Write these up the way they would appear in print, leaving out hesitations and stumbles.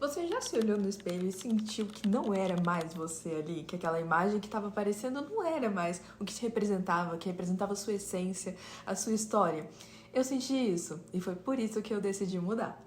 Você já se olhou no espelho e sentiu que não era mais você ali? Que aquela imagem que estava aparecendo não era mais o que te representava, que representava a sua essência, a sua história? Eu senti isso e foi por isso que eu decidi mudar.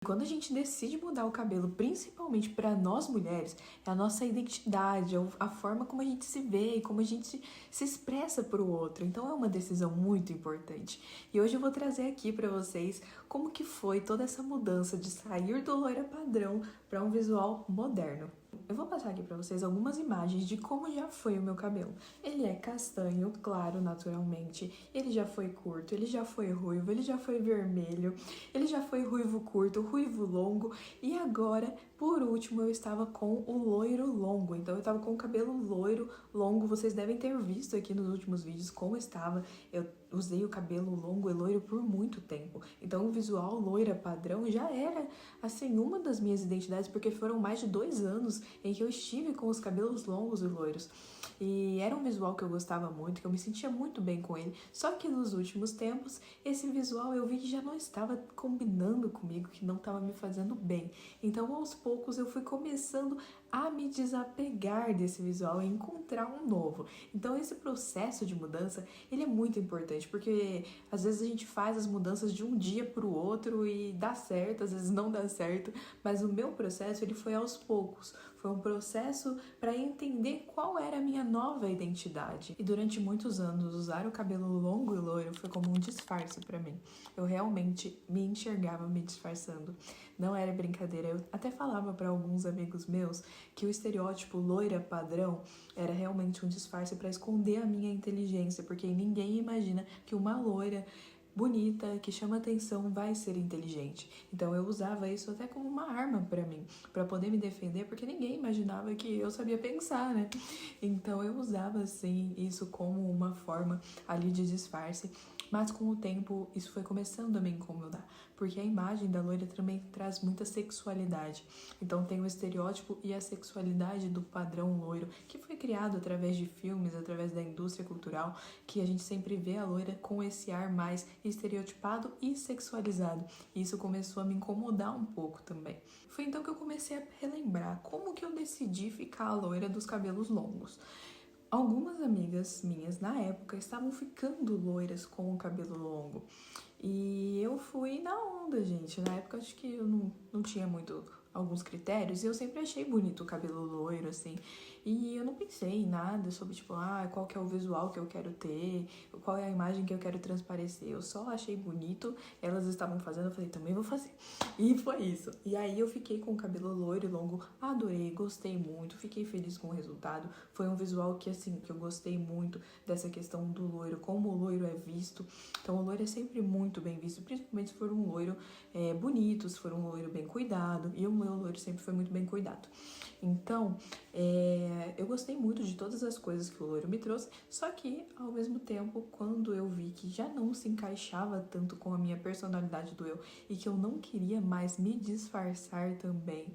Quando a gente decide mudar o cabelo, principalmente para nós mulheres, é a nossa identidade, é a forma como a gente se vê e como a gente se expressa para o outro. Então é uma decisão muito importante. E hoje eu vou trazer aqui para vocês como que foi toda essa mudança de sair do loira padrão para um visual moderno. Eu vou passar aqui para vocês algumas imagens de como já foi o meu cabelo. Ele é castanho, claro, naturalmente. Ele já foi curto, ele já foi ruivo, ele já foi vermelho, ele já foi ruivo curto, ruivo longo. E agora, por último, eu estava com o loiro longo. Então eu estava com o cabelo loiro longo. Vocês devem ter visto aqui nos últimos vídeos como estava. Eu usei o cabelo longo e loiro por muito tempo. Então o visual loira padrão já era, assim, uma das minhas identidades, porque foram mais de 2 anos em que eu estive com os cabelos longos e loiros. E era um visual que eu gostava muito, que eu me sentia muito bem com ele. Só que nos últimos tempos, esse visual eu vi que já não estava combinando comigo, que não estava me fazendo bem. Então, aos poucos, eu fui começando a me desapegar desse visual e encontrar um novo. Então, esse processo de mudança, ele é muito importante, porque às vezes a gente faz as mudanças de um dia para o outro e dá certo, às vezes não dá certo, mas o meu processo, ele foi aos poucos. Foi um processo para entender qual era a minha nova identidade. E durante muitos anos, usar o cabelo longo e loiro foi como um disfarce para mim. Eu realmente me enxergava me disfarçando. Não era brincadeira. Eu até falava para alguns amigos meus que o estereótipo loira padrão era realmente um disfarce para esconder a minha inteligência, porque ninguém imagina que uma loira bonita, que chama atenção, vai ser inteligente. Então eu usava isso até como uma arma para mim, para poder me defender, porque ninguém imaginava que eu sabia pensar, né? Então eu usava assim isso como uma forma ali de disfarce. Mas com o tempo isso foi começando a me incomodar, porque a imagem da loira também traz muita sexualidade. Então tem o estereótipo e a sexualidade do padrão loiro, que foi criado através de filmes, através da indústria cultural, que a gente sempre vê a loira com esse ar mais estereotipado e sexualizado. E isso começou a me incomodar um pouco também. Foi então que eu comecei a relembrar como que eu decidi ficar a loira dos cabelos longos. Algumas amigas minhas na época estavam ficando loiras com o cabelo longo. E eu fui na onda, gente. Na época acho que eu não tinha muito alguns critérios e eu sempre achei bonito o cabelo loiro, assim. E eu não pensei em nada sobre, tipo, qual que é o visual que eu quero ter, qual é a imagem que eu quero transparecer. Eu só achei bonito, elas estavam fazendo, eu falei, também vou fazer. E foi isso. E aí eu fiquei com o cabelo loiro e longo, adorei, gostei muito, fiquei feliz com o resultado. Foi um visual que, assim, que eu gostei muito dessa questão do loiro, como o loiro é visto. Então o loiro é sempre muito bem visto, principalmente se for um loiro bonito, se for um loiro bem cuidado. E o meu loiro sempre foi muito bem cuidado. Então, eu gostei muito de todas as coisas que o loiro me trouxe, só que, ao mesmo tempo, quando eu vi que já não se encaixava tanto com a minha personalidade do eu e que eu não queria mais me disfarçar também,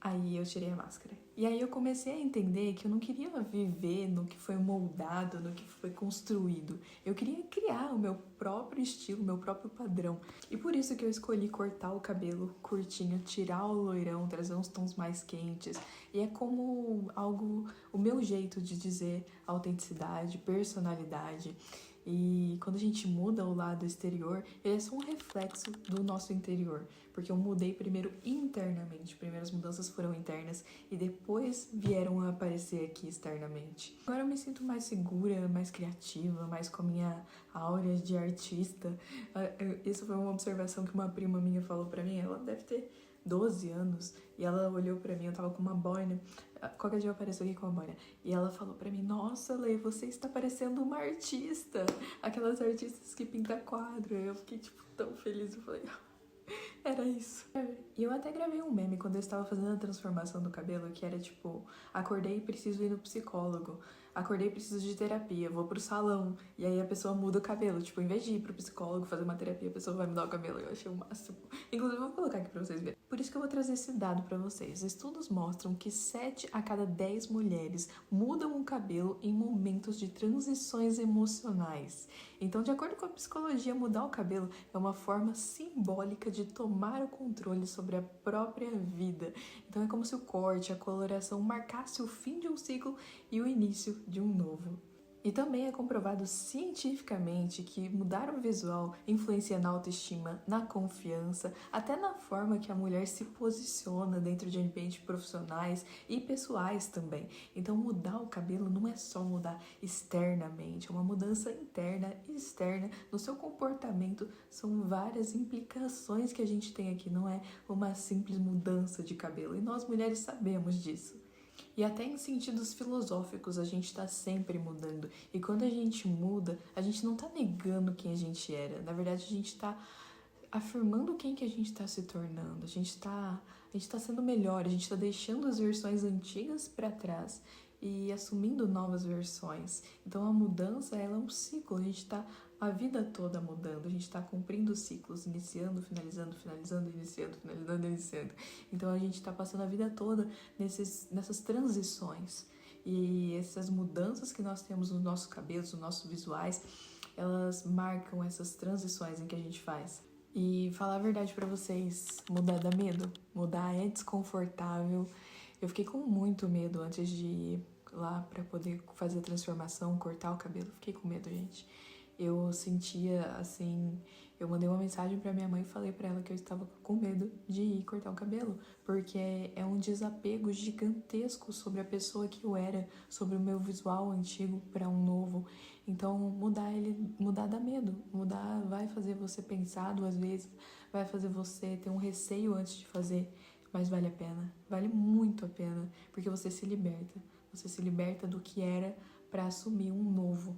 aí eu tirei a máscara. E aí eu comecei a entender que eu não queria viver no que foi moldado, no que foi construído. Eu queria criar o meu próprio estilo, o meu próprio padrão. E por isso que eu escolhi cortar o cabelo curtinho, tirar o loirão, trazer uns tons mais quentes. E é como algo, o meu jeito de dizer autenticidade, personalidade. E quando a gente muda o lado exterior, ele é só um reflexo do nosso interior. Porque eu mudei primeiro internamente. Primeiro as mudanças foram internas e depois vieram a aparecer aqui externamente. Agora eu me sinto mais segura, mais criativa, mais com a minha aura de artista. Isso foi uma observação que uma prima minha falou pra mim. Ela deve ter 12 anos e ela olhou pra mim, eu tava com uma boina. Qualquer dia eu apareço aqui com a boina. E ela falou pra mim, nossa, Lê, você está parecendo uma artista. Aquelas artistas que pintam quadro. Eu fiquei, tipo, tão feliz. Eu falei, era isso. E eu até gravei um meme quando eu estava fazendo a transformação do cabelo, que era tipo, acordei e preciso ir no psicólogo. acordei, preciso de terapia, vou pro salão, e aí a pessoa muda o cabelo. Tipo, em vez de ir pro psicólogo fazer uma terapia, a pessoa vai mudar o cabelo. Eu achei o máximo. Inclusive, eu vou colocar aqui pra vocês verem. Por isso que eu vou trazer esse dado pra vocês. Estudos mostram que 7 a cada 10 mulheres mudam o cabelo em momentos de transições emocionais. Então, de acordo com a psicologia, mudar o cabelo é uma forma simbólica de tomar o controle sobre a própria vida. Então, é como se o corte, a coloração marcasse o fim de um ciclo e o início de um novo. E também é comprovado cientificamente que mudar o visual influencia na autoestima, na confiança, até na forma que a mulher se posiciona dentro de ambientes profissionais e pessoais também. Então mudar o cabelo não é só mudar externamente, é uma mudança interna e externa no seu comportamento. São várias implicações que a gente tem aqui, não é uma simples mudança de cabelo. E nós mulheres sabemos disso. E até em sentidos filosóficos a gente está sempre mudando. E quando a gente muda, a gente não está negando quem a gente era. Na verdade, a gente está afirmando quem que a gente está se tornando. A gente está sendo melhor, a gente está deixando as versões antigas para trás e assumindo novas versões. Então a mudança, ela é um ciclo, a gente está a vida toda mudando, a gente está cumprindo ciclos, iniciando, finalizando, finalizando, iniciando, finalizando, iniciando. Então a gente está passando a vida toda nessas transições. E essas mudanças que nós temos nos nossos cabelos, nos nossos visuais, elas marcam essas transições em que a gente faz. E falar a verdade pra vocês, mudar dá medo, mudar é desconfortável. Eu fiquei com muito medo antes de ir lá pra poder fazer a transformação, cortar o cabelo. Fiquei com medo, gente. Eu sentia assim, eu mandei uma mensagem pra minha mãe e falei pra ela que eu estava com medo de ir cortar o cabelo, porque é um desapego gigantesco sobre a pessoa que eu era, sobre o meu visual antigo pra um novo. Então mudar dá medo, mudar vai fazer você pensar 2 vezes, vai fazer você ter um receio antes de fazer, mas vale a pena, vale muito a pena, porque você se liberta do que era pra assumir um novo.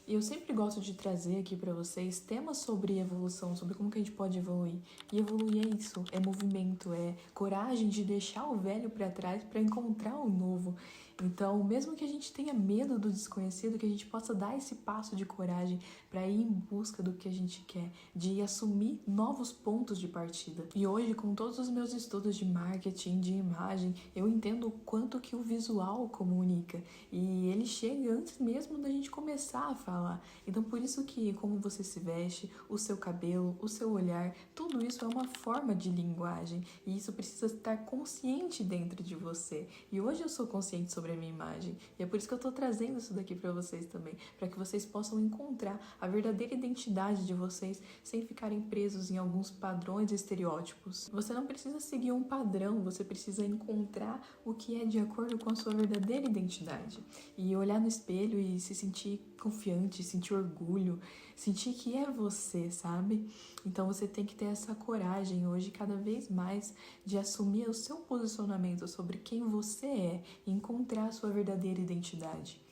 E eu sempre gosto de trazer aqui pra vocês temas sobre evolução, sobre como que a gente pode evoluir. E evoluir é isso, é movimento, é coragem de deixar o velho pra trás pra encontrar o novo. Então, mesmo que a gente tenha medo do desconhecido, que a gente possa dar esse passo de coragem pra ir em busca do que a gente quer, de assumir novos pontos de partida. E hoje, com todos os meus estudos de marketing, de imagem, eu entendo o quanto que o visual comunica. E ele chega antes mesmo da gente começar a falar. Então, por isso que como você se veste, o seu cabelo, o seu olhar, tudo isso é uma forma de linguagem. E isso precisa estar consciente dentro de você. E hoje eu sou consciente sobre a minha imagem. E é por isso que eu tô trazendo isso daqui pra vocês também. Pra que vocês possam encontrar a verdadeira identidade de vocês sem ficarem presos em alguns padrões e estereótipos. Você não precisa seguir um padrão, você precisa encontrar o que é de acordo com a sua verdadeira identidade. E olhar no espelho e se sentir confiante, sentir orgulho, sentir que é você, sabe? Então você tem que ter essa coragem hoje, cada vez mais, de assumir o seu posicionamento sobre quem você é e encontrar a sua verdadeira identidade.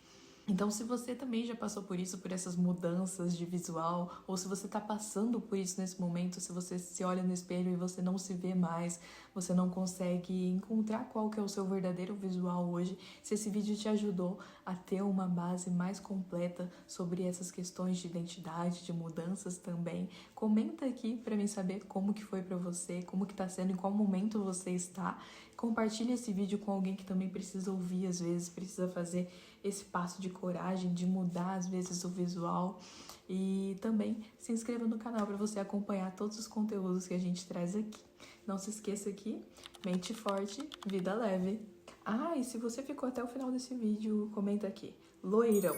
Então, se você também já passou por isso, por essas mudanças de visual, ou se você está passando por isso nesse momento, se você se olha no espelho e você não se vê mais, você não consegue encontrar qual que é o seu verdadeiro visual hoje, se esse vídeo te ajudou a ter uma base mais completa sobre essas questões de identidade, de mudanças também, comenta aqui para mim saber como que foi para você, como que tá sendo, em qual momento você está. Compartilhe esse vídeo com alguém que também precisa ouvir, às vezes precisa fazer esse passo de coragem, de mudar às vezes o visual. E também se inscreva no canal para você acompanhar todos os conteúdos que a gente traz aqui. Não se esqueça aqui, mente forte, vida leve. Ah, e se você ficou até o final desse vídeo, comenta aqui, loirão.